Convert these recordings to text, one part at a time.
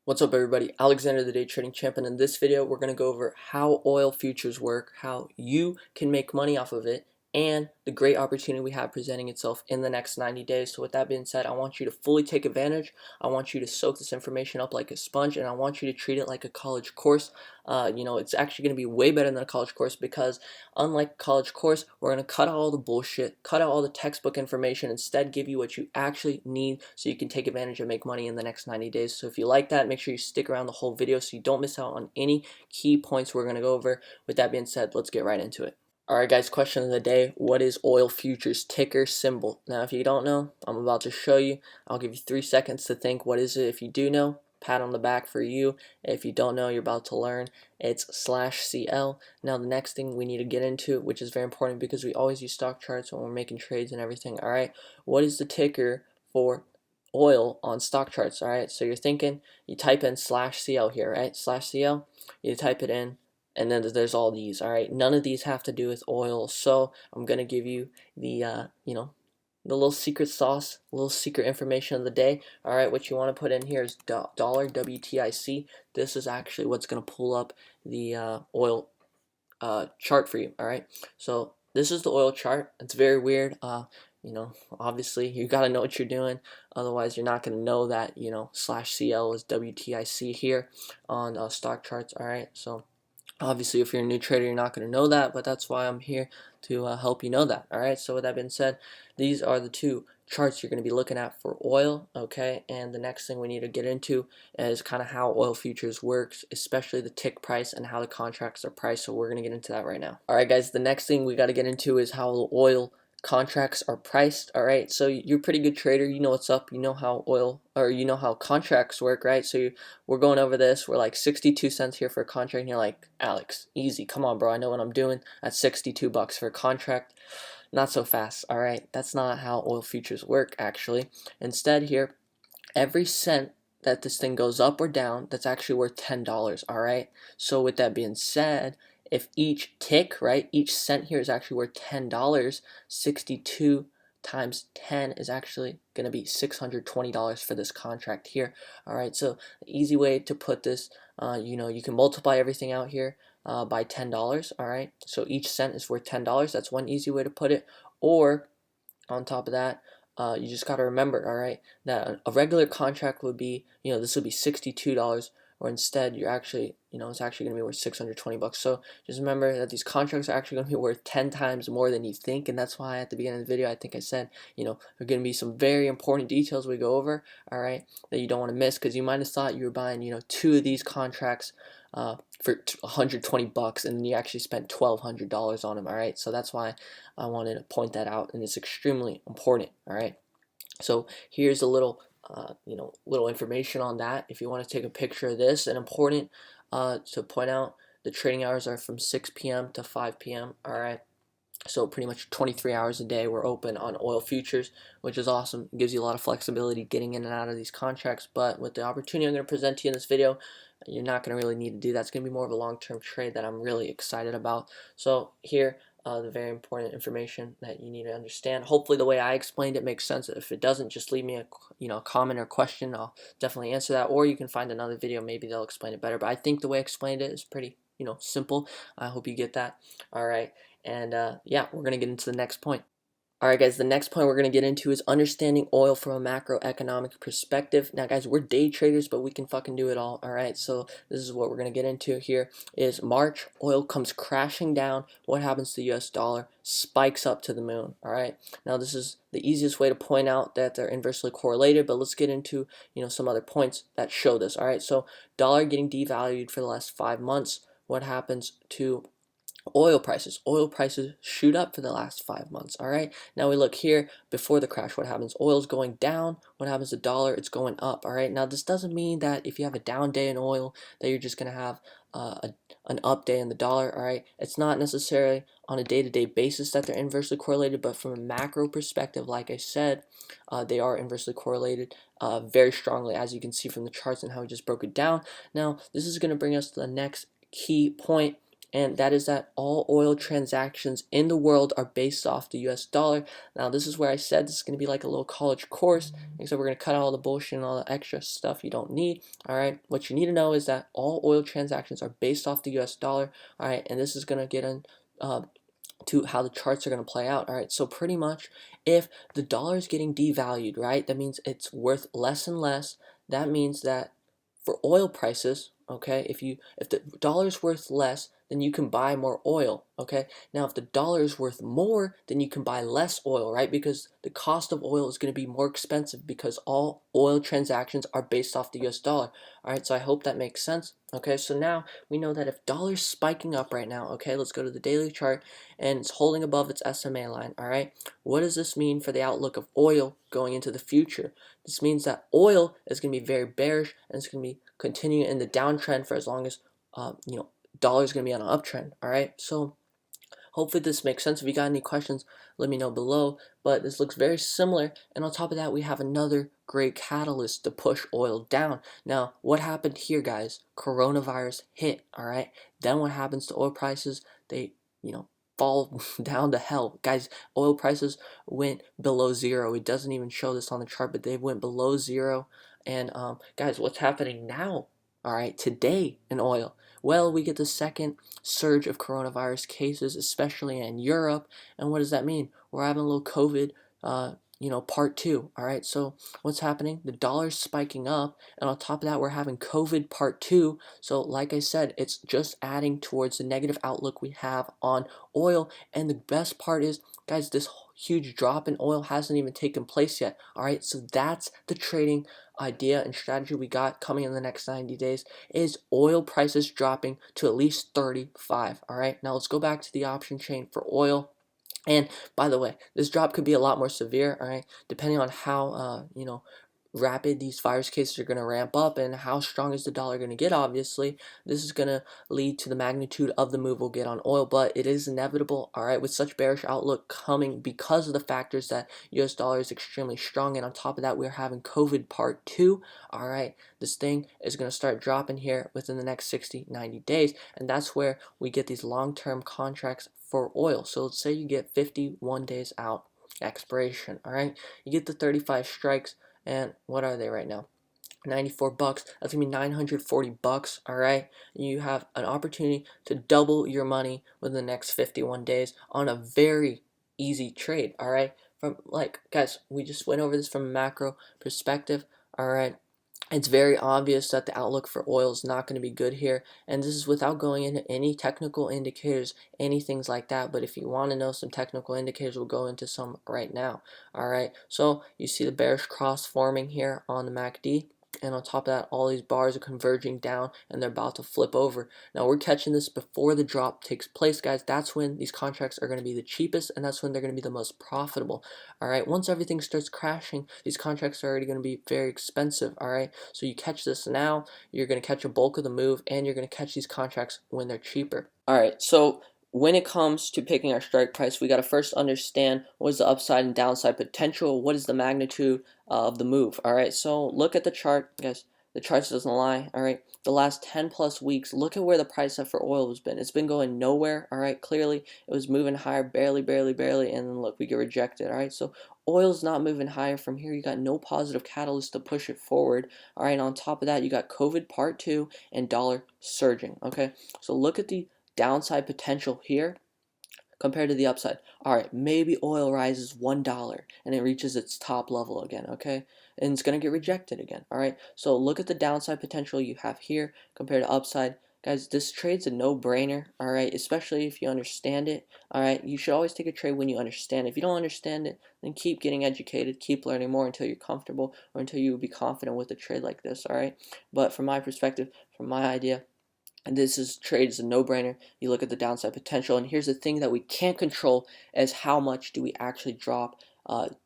What's up everybody, Alexander the Day Trading Champ, and in this video we're going to go over how oil futures work, how you can make money off of it, and the great opportunity we have presenting itself in the next 90 days. So with that being said, I want you to fully take advantage. I want you to soak this information up like a sponge, and I want you to treat it like a college course. It's actually going to be way better than a college course because unlike a college course, we're going to cut out all the bullshit, cut out all the textbook information, instead give you what you actually need so you can take advantage and make money in the next 90 days. So if you like that, make sure you stick around the whole video so you don't miss out on any key points we're going to go over. With that being said, let's get right into it. Alright guys, question of the day: what is oil futures ticker symbol? Now if you don't know, I'm about to show you. I'll give you 3 seconds to think what is it. If you do know, pat on the back for you. If you don't know, you're about to learn. It's /CL. Now the next thing we need to get into, which is very important because we always use stock charts when we're making trades and everything. Alright, what is the ticker for oil on stock charts? Alright, so you're thinking, you type in /CL here, right? /CL, you type it in, and then there's all these. Alright, none of these have to do with oil, so I'm gonna give you the the little secret sauce, little secret information of the day. Alright, what you want to put in here is dollar WTIC. This is actually what's gonna pull up the oil chart for you. Alright, so this is the oil chart. It's very weird. Obviously you got to know what you're doing, otherwise you're not going to know that /CL is WTIC here on stock charts. Alright, so obviously if you're a new trader you're not going to know that, but that's why I'm here to help you know that. Alright, so with that being said, these are the two charts you're going to be looking at for oil. Okay, and the next thing we need to get into is kind of how oil futures works, especially the tick price and how the contracts are priced. So we're going to get into that right now. Alright guys, the next thing we got to get into is how the oil contracts are priced. Alright, so you're a pretty good trader, you know what's up, you know how oil, or you know how contracts work, right? So we're going over this. We're like 62 cents here for a contract, and you're like, Alex, easy, come on bro, I know what I'm doing. That's 62 bucks for a contract. Not so fast. Alright, that's not how oil futures work actually. Instead here, every cent that this thing goes up or down, that's actually worth $10. Alright, so with that being said, if each tick, right, each cent here is actually worth $10, 62 times 10 is actually going to be $620 for this contract here. Alright, so the easy way to put this, you can multiply everything out here by $10. Alright, so each cent is worth $10. That's one easy way to put it. Or on top of that, you just got to remember, alright, that a regular contract would be, this would be $62, or instead you're actually, it's actually going to be worth 620 bucks. So just remember that these contracts are actually going to be worth 10 times more than you think, and that's why at the beginning of the video I think I said, there are going to be some very important details we go over, alright, that you don't want to miss, because you might have thought you were buying, two of these contracts for 120 bucks, and you actually spent $1,200 on them. Alright, so that's why I wanted to point that out, and it's extremely important. Alright, so here's a little little information on that. If you want to take a picture of this, and important to point out, the trading hours are from 6 p.m. to 5 p.m. Alright, so pretty much 23 hours a day we're open on oil futures, which is awesome. It gives you a lot of flexibility getting in and out of these contracts, but with the opportunity I'm going to present to you in this video, you're not going to really need to do that. It's going to be more of a long-term trade that I'm really excited about. So here, the very important information that you need to understand. Hopefully the way I explained it makes sense. If it doesn't, just leave me a comment or question. I'll definitely answer that, or you can find another video, maybe they'll explain it better. But I think the way I explained it is pretty simple. I hope you get that. Alright, and yeah, we're going to get into the next point. Alright guys, the next point we're going to get into is understanding oil from a macroeconomic perspective. Now guys, we're day traders, but we can fucking do it all. Alright, so this is what we're going to get into here is March, oil comes crashing down. What happens to the US dollar? Spikes up to the moon. Alright, now this is the easiest way to point out that they're inversely correlated, but let's get into some other points that show this. Alright, so dollar getting devalued for the last 5 months. What happens to oil prices? Oil prices shoot up for the last 5 months. Alright, now we look here before the crash. What happens? Oil's going down. What happens to dollar? It's going up. Alright, now this doesn't mean that if you have a down day in oil that you're just going to have an up day in the dollar. Alright, it's not necessarily on a day-to-day basis that they're inversely correlated, but from a macro perspective, like I said, they are inversely correlated very strongly, as you can see from the charts and how we just broke it down. Now this is going to bring us to the next key point, and that is that all oil transactions in the world are based off the US dollar. Now, this is where I said this is going to be like a little college course, except we're going to cut out all the bullshit and all the extra stuff you don't need. All right, what you need to know is that all oil transactions are based off the US dollar. All right, and this is going to get in to how the charts are going to play out. All right, so pretty much if the dollar is getting devalued, right, that means it's worth less and less. That means that for oil prices, okay, if the dollar is worth less, then you can buy more oil, okay? Now, if the dollar is worth more, then you can buy less oil, right? Because the cost of oil is going to be more expensive because all oil transactions are based off the US dollar. All right, so I hope that makes sense. Okay, so now we know that if dollar's spiking up right now, okay, let's go to the daily chart, and it's holding above its SMA line, all right? What does this mean for the outlook of oil going into the future? This means that oil is going to be very bearish, and it's going to be continuing in the downtrend for as long as dollar is going to be on an uptrend. All right, so hopefully this makes sense. If you got any questions, let me know below. But this looks very similar, and on top of that, we have another great catalyst to push oil down. Now, what happened here, guys? Coronavirus hit. All right, then what happens to oil prices? They fall down to hell. Guys, oil prices went below zero. It doesn't even show this on the chart, but they went below zero. And guys, what's happening now? All right, today in oil. Well, we get the second surge of coronavirus cases, especially in Europe. And what does that mean? We're having a little COVID, part two. All right, so what's happening? The dollar's spiking up, and on top of that, we're having COVID part two. So, like I said, it's just adding towards the negative outlook we have on oil. And the best part is, guys, this huge drop in oil hasn't even taken place yet. All right, so that's the trading idea and strategy we got coming in the next 90 days is oil prices dropping to at least 35. All right, now let's go back to the option chain for oil. And by the way, this drop could be a lot more severe, all right, depending on how rapid these virus cases are going to ramp up and how strong is the dollar going to get. Obviously, this is going to lead to the magnitude of the move we'll get on oil, but it is inevitable, all right, with such bearish outlook coming because of the factors that US dollar is extremely strong, and on top of that, we're having COVID part two. All right, this thing is going to start dropping here within the next 60-90 days, and that's where we get these long-term contracts for oil. So let's say you get 51 days out expiration. All right, you get the 35 strikes, and what are they right now? $94. That's gonna be $940. All right, you have an opportunity to double your money within the next 51 days on a very easy trade. All right, guys, we just went over this from a macro perspective. All right, it's very obvious that the outlook for oil is not going to be good here, and this is without going into any technical indicators, any things like that. But if you want to know some technical indicators, we'll go into some right now. All right, so you see the bearish cross forming here on the MACD, and on top of that, all these bars are converging down and they're about to flip over. Now we're catching this before the drop takes place, guys. That's when these contracts are going to be the cheapest, and that's when they're going to be the most profitable. All right, once everything starts crashing, these contracts are already going to be very expensive. All right, so you catch this now, you're going to catch a bulk of the move, and you're going to catch these contracts when they're cheaper. All right, so when it comes to picking our strike price, we got to first understand what is the upside and downside potential, what is the magnitude of the move. All right, so look at the chart, guys. The chart doesn't lie. All right, the last 10 plus weeks, look at where the price for oil has been. It's been going nowhere. All right, clearly it was moving higher, barely, and then look, we get rejected. All right, so oil's not moving higher from here. You got no positive catalyst to push it forward. All right, on top of that, you got COVID part two and dollar surging. Okay, so look at the downside potential here compared to the upside. All right, maybe oil rises $1 and it reaches its top level again, okay? And it's going to get rejected again, all right? So look at the downside potential you have here compared to upside. Guys, this trade's a no-brainer, all right? Especially if you understand it, all right? You should always take a trade when you understand it. If you don't understand it, then keep getting educated, keep learning more until you're comfortable or until you will be confident with a trade like this, all right? But from my perspective, from my idea, and trade is a no-brainer. You look at the downside potential, and here's the thing that we can't control is how much do we actually drop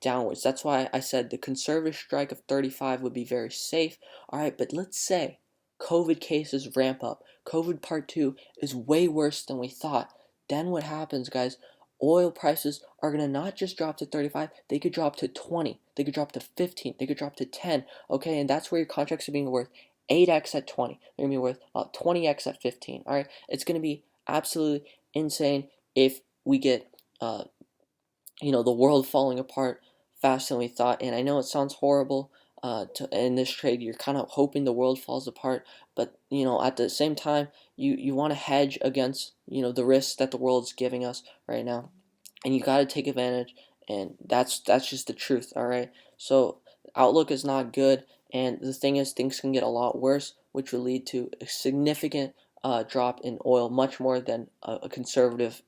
downwards. That's why I said the conservative strike of 35 would be very safe. All right, but let's say COVID cases ramp up. COVID part two is way worse than we thought. Then what happens, guys? Oil prices are going to not just drop to 35, they could drop to 20, they could drop to 15, they could drop to 10, okay? And that's where your contracts are being worth 8x at 20. They're going to be worth about 20x at 15. All right, it's going to be absolutely insane if we get the world falling apart faster than we thought. And I know it sounds horrible. In this trade, you're kind of hoping the world falls apart, but at the same time, you want to hedge against the risks that the world's giving us right now, and you got to take advantage. And that's just the truth. All right. So outlook is not good, and the thing is, things can get a lot worse, which will lead to a significant drop in oil, much more than a conservative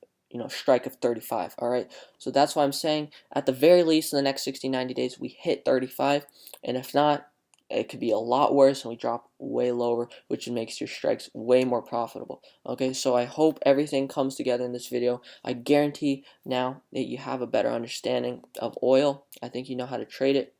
strike of 35. All right, so that's why I'm saying at the very least in the next 60 90 days we hit 35, and if not, it could be a lot worse and we drop way lower, which makes your strikes way more profitable. Okay, so I hope everything comes together in this video. I guarantee now that you have a better understanding of oil. I think you know how to trade it.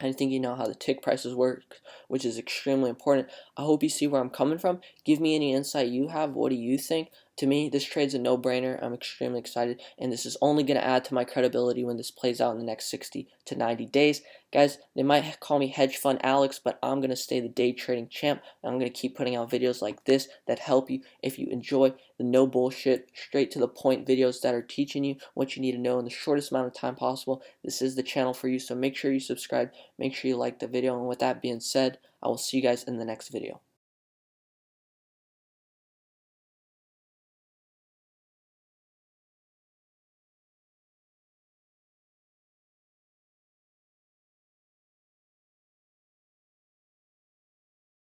I think you know how the tick prices work, which is extremely important. I hope you see where I'm coming from. Give me any insight you have. What do you think? To me, this trade's a no-brainer. I'm extremely excited, and this is only going to add to my credibility when this plays out in the next 60 to 90 days. Guys, they might call me Hedge Fund Alex, but I'm going to stay the day trading champ, and I'm going to keep putting out videos like this that help you if you enjoy the no bullshit, straight to the point videos that are teaching you what you need to know in the shortest amount of time possible. This is the channel for you, so make sure you subscribe. Make sure you like the video, and with that being said, I will see you guys in the next video.